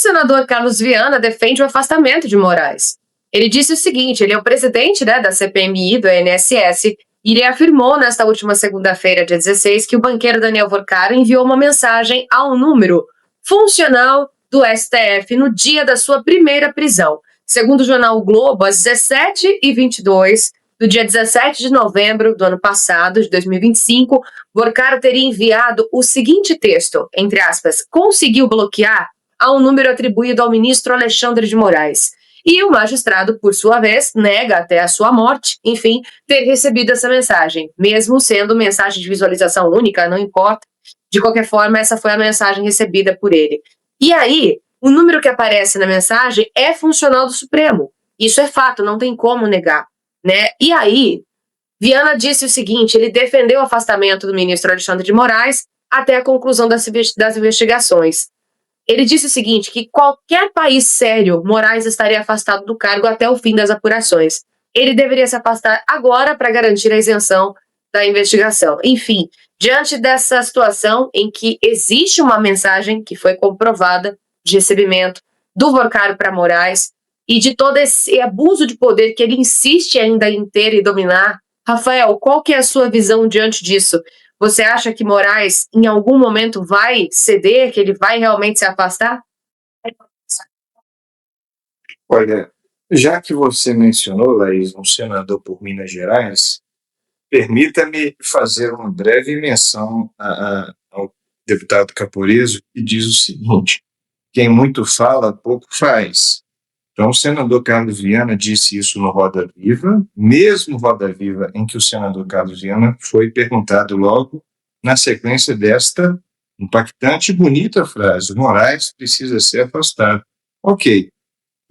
senador Carlos Viana defende o afastamento de Moraes. Ele disse o seguinte, ele é o presidente, da CPMI, do INSS, e ele afirmou nesta última segunda-feira, dia 16, que o banqueiro Daniel Vorcaro enviou uma mensagem a um número funcional do STF no dia da sua primeira prisão. Segundo o jornal O Globo, às 17h22 do dia 17 de novembro do ano passado, de 2025, Vorcaro teria enviado o seguinte texto, entre aspas, conseguiu bloquear a um número atribuído ao ministro Alexandre de Moraes. E o magistrado, por sua vez, nega até a sua morte, enfim, ter recebido essa mensagem, mesmo sendo mensagem de visualização única, não importa. De qualquer forma, essa foi a mensagem recebida por ele. E aí, o número que aparece na mensagem é funcional do Supremo. Isso é fato, não tem como negar, E aí, Viana disse o seguinte, ele defendeu o afastamento do ministro Alexandre de Moraes até a conclusão das investigações. Ele disse o seguinte, que qualquer país sério, Moraes estaria afastado do cargo até o fim das apurações. Ele deveria se afastar agora para garantir a isenção da investigação. Enfim, diante dessa situação em que existe uma mensagem que foi comprovada de recebimento do Vorcaro para Moraes e de todo esse abuso de poder que ele insiste ainda em ter e dominar, Rafael, qual que é a sua visão diante disso? Você acha que Moraes, em algum momento, vai ceder, que ele vai realmente se afastar? Olha, já que você mencionou, Laís, um senador por Minas Gerais, permita-me fazer uma breve menção ao deputado Caporizo, que diz o seguinte, quem muito fala, pouco faz. Então, o senador Carlos Viana disse isso no Roda Viva, mesmo Roda Viva em que o senador Carlos Viana foi perguntado logo na sequência desta impactante e bonita frase, Moraes precisa ser afastado. Ok.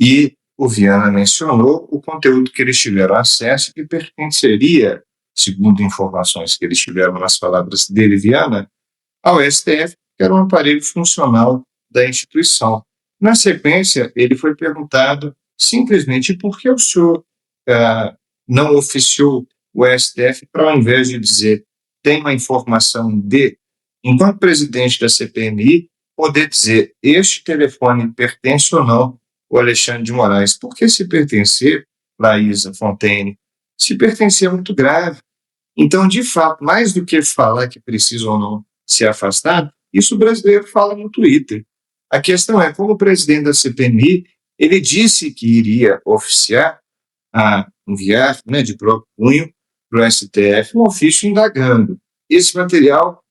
E o Viana mencionou o conteúdo que eles tiveram acesso que pertenceria, segundo informações que eles tiveram nas palavras dele, Viana, ao STF, que era um aparelho funcional da instituição. Na sequência, ele foi perguntado simplesmente por que o senhor não oficiou o STF para, ao invés de dizer tem uma informação de, enquanto presidente da CPMI, poder dizer este telefone pertence ou não ao Alexandre de Moraes. Porque se pertencer, Laísa Fontaine, se pertencer é muito grave. Então, de fato, mais do que falar que precisa ou não se afastar, isso o brasileiro fala no Twitter. A questão é, como presidente da CPMI, ele disse que iria oficiar, enviar de próprio punho para o STF um ofício indagando. Esse material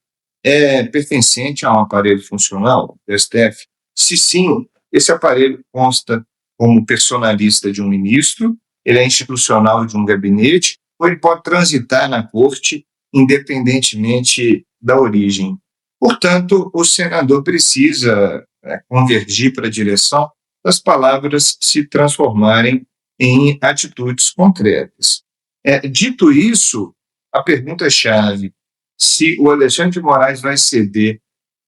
é pertencente a um aparelho funcional do STF? Se sim, esse aparelho consta como personalista de um ministro, ele é institucional de um gabinete, ou ele pode transitar na corte independentemente da origem. Portanto, o senador precisa convergir para a direção das palavras se transformarem em atitudes concretas. Dito isso, a pergunta-chave, se o Alexandre de Moraes vai ceder,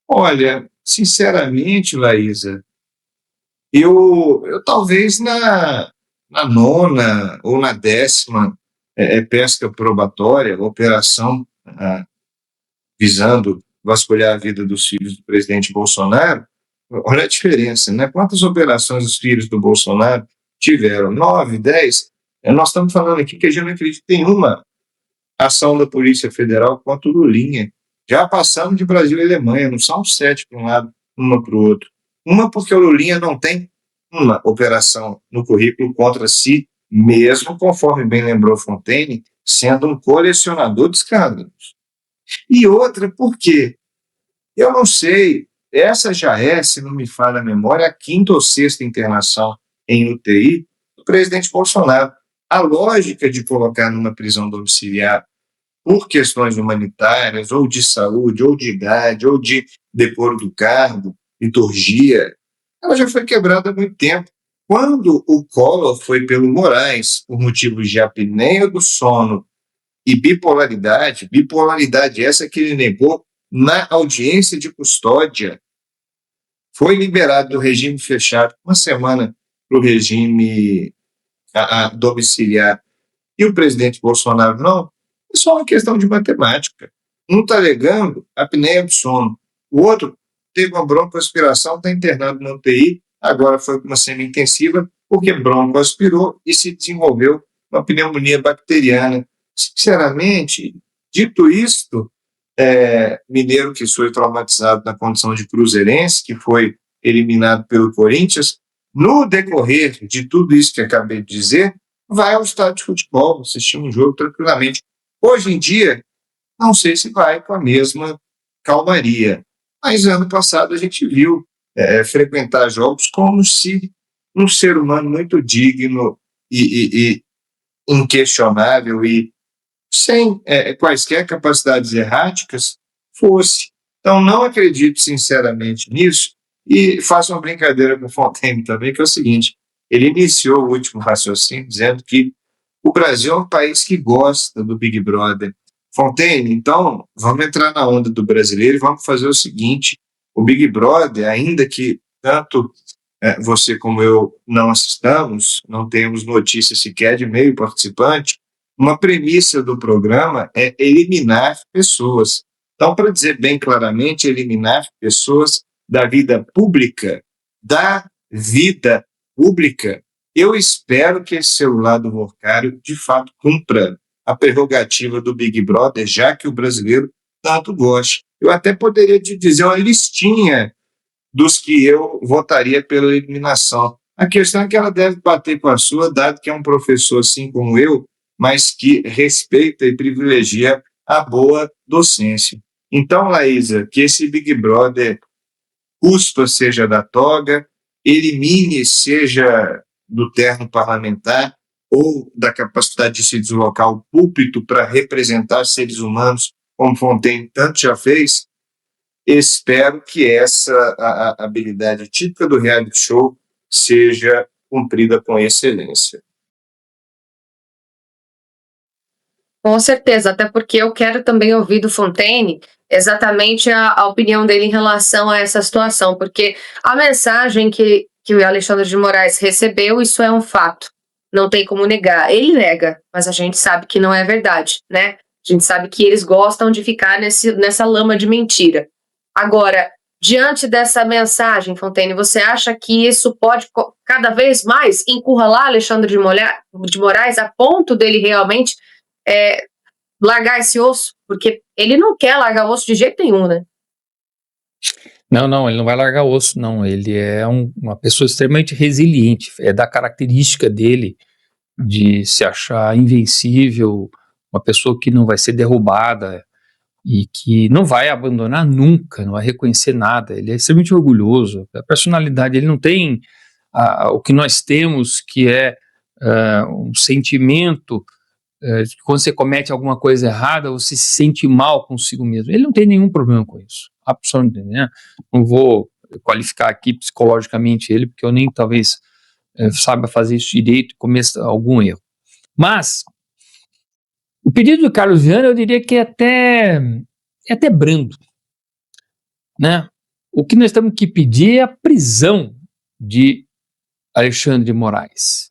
olha, sinceramente, Laísa, eu talvez na 9ª ou na 10ª pesca probatória, operação visando vasculhar a vida dos filhos do presidente Bolsonaro, olha a diferença, Quantas operações os filhos do Bolsonaro tiveram? 9, 10? Nós estamos falando aqui que a gente não acredita em uma ação da Polícia Federal contra o Lulinha. Já passamos de Brasil e Alemanha, não são 7 para um lado, uma para o outro. Uma porque o Lulinha não tem uma operação no currículo contra si, mesmo, conforme bem lembrou Fontaine, sendo um colecionador de escândalos. E outra, por quê? Eu não sei, essa já é, se não me falha a memória, a 5ª ou 6ª internação em UTI do presidente Bolsonaro. A lógica de colocar numa prisão domiciliar por questões humanitárias, ou de saúde, ou de idade, ou de decoro do cargo, liturgia, ela já foi quebrada há muito tempo. Quando o Collor foi pelo Moraes, por motivos de apneia do sono e bipolaridade essa que ele negou na audiência de custódia, foi liberado do regime fechado uma semana para o regime domiciliar, e o presidente Bolsonaro não, é só uma questão de matemática. Um está alegando apneia do sono, o outro teve uma broncoaspiração, está internado na UTI, agora foi para uma semi-intensiva, porque broncoaspirou e se desenvolveu uma pneumonia bacteriana. Sinceramente, dito isto, Mineiro que foi traumatizado na condição de cruzeirense, que foi eliminado pelo Corinthians, no decorrer de tudo isso que acabei de dizer, vai ao estádio de futebol, assistir um jogo tranquilamente. Hoje em dia, não sei se vai com a mesma calmaria, mas ano passado a gente viu frequentar jogos como se um ser humano muito digno e inquestionável e sem quaisquer capacidades erráticas fosse. Então, não acredito sinceramente nisso e faço uma brincadeira com o Fontaine também, que é o seguinte: ele iniciou o último raciocínio dizendo que o Brasil é um país que gosta do Big Brother. Fontaine, então, vamos entrar na onda do brasileiro e vamos fazer o seguinte: o Big Brother, ainda que tanto você como eu não assistamos, não temos notícia sequer de meio participante, uma premissa do programa é eliminar pessoas. Então, para dizer bem claramente, eliminar pessoas da vida pública, eu espero que esse celular do Morcário, de fato, cumpra a prerrogativa do Big Brother, já que o brasileiro tanto gosta. Eu até poderia te dizer uma listinha dos que eu votaria pela eliminação. A questão é que ela deve bater com a sua, dado que é um professor assim como eu, mas que respeita e privilegia a boa docência. Então, Laísa, que esse Big Brother cuspa seja da toga, elimine seja do terno parlamentar ou da capacidade de se deslocar ao púlpito para representar seres humanos, como Fontaine tanto já fez. Espero que essa a habilidade típica do reality show seja cumprida com excelência. Com certeza, até porque eu quero também ouvir do Fontaine exatamente a opinião dele em relação a essa situação, porque a mensagem que o Alexandre de Moraes recebeu, isso é um fato, não tem como negar. Ele nega, mas a gente sabe que não é verdade, né? A gente sabe que eles gostam de ficar nessa lama de mentira. Agora, diante dessa mensagem, Fontaine, você acha que isso pode cada vez mais encurralar Alexandre de Moraes a ponto dele realmente largar esse osso? Porque ele não quer largar o osso de jeito nenhum, né? Não, ele não vai largar osso, não. Ele é uma pessoa extremamente resiliente. É da característica dele de se achar invencível, uma pessoa que não vai ser derrubada e que não vai abandonar nunca, não vai reconhecer nada. Ele é extremamente orgulhoso. A personalidade, ele não tem o que nós temos, que é um sentimento quando você comete alguma coisa errada, você se sente mal consigo mesmo. Ele não tem nenhum problema com isso, absolutamente, né? Não vou qualificar aqui psicologicamente ele, porque eu nem talvez saiba fazer isso direito e cometa algum erro. Mas o pedido do Carlos Viana, eu diria que é até brando, né? O que nós temos que pedir é a prisão de Alexandre de Moraes.